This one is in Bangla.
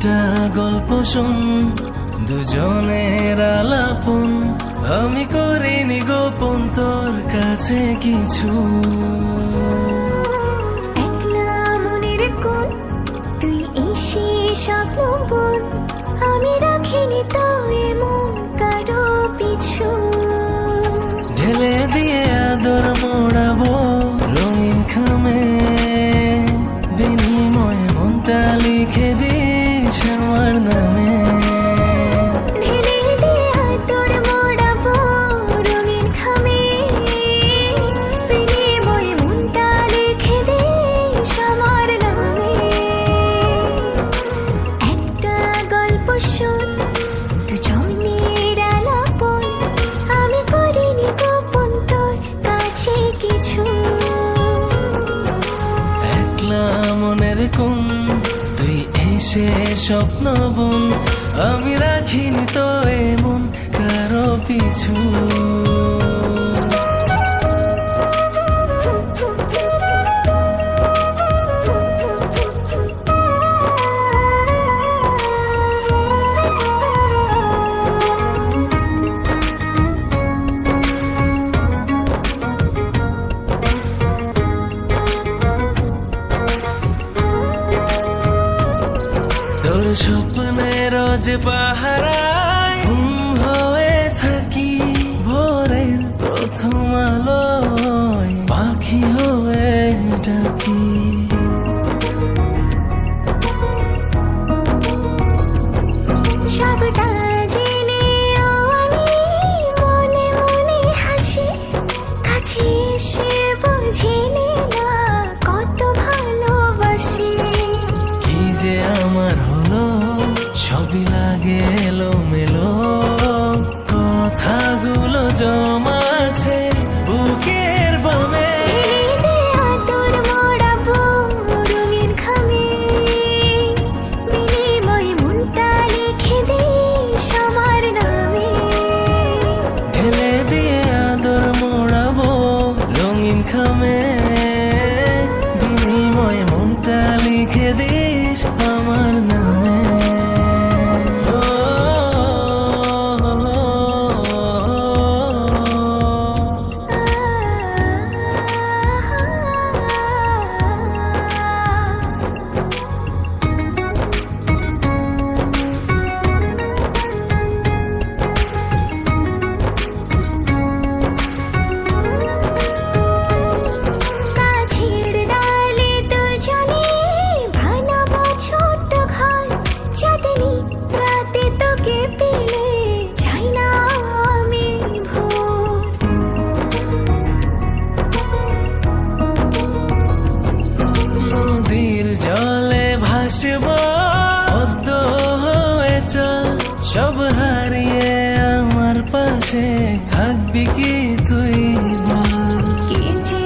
একটা গল্প শুন, দুজনের আলাপন, আমি করিনি গোপন তোর কাছে কিছু। একলা মনের কোণ, তুই এসে স্বপ্ন বোন, আমি রাখিনি তো এমন কারো পিছু। ঢেলে দিয়ে আদর মোড়াবো রঙিন খামে, বিনিময়ে মনটা লিখে দিস আমার নামে। ঢেলে দিয়ে আদর মোড়াবো রঙিন খামে, বিনিময়ে মনটা লিখে দিস আমার নামে। একটা গল্প শোন, দুজনের আলাপন, আমি করিনি গোপন তোর কাছে কিছু। একলা মনের কোণ, তুই এসে স্বপ্ন বোন, আমি রাখিনি তো এমন কারো পিছু। তোর স্বপ্নের যে পাহারায় ঘুম হয়ে থাকি, ভোরের প্রথম আলোয় পাখি হয়ে ডাকি। সবটা জেনেও আমি মনে মনে হাসি, কাছে এসে বুঝিনি না কত ভালোবাসি। কি যে আমার হলো, সবই লাগে এলোমেলো, কথাগুলো জমা আছে বুকের বামে। ঢেলে আদর মোড়াবো রঙিন খামে, বিনিময়ে মনটা লিখে দিস আমার নামে। ঢেলে দিয়ে আদর মোড়াবো রঙিন খামে, বিনিময়ে মনটা লিখে দিস আমার নামে। গাছের ডালে দুজনে বানাবো ছোট্ট ঘর, চাঁদনি রাতে তোকে পেলে চাই না আমি ভোর। নদীর জলে ভাসব পদ্ম হয়ে চল, সব হারিয়ে আমার পাশে থাকবি কি তুই বল। কি যে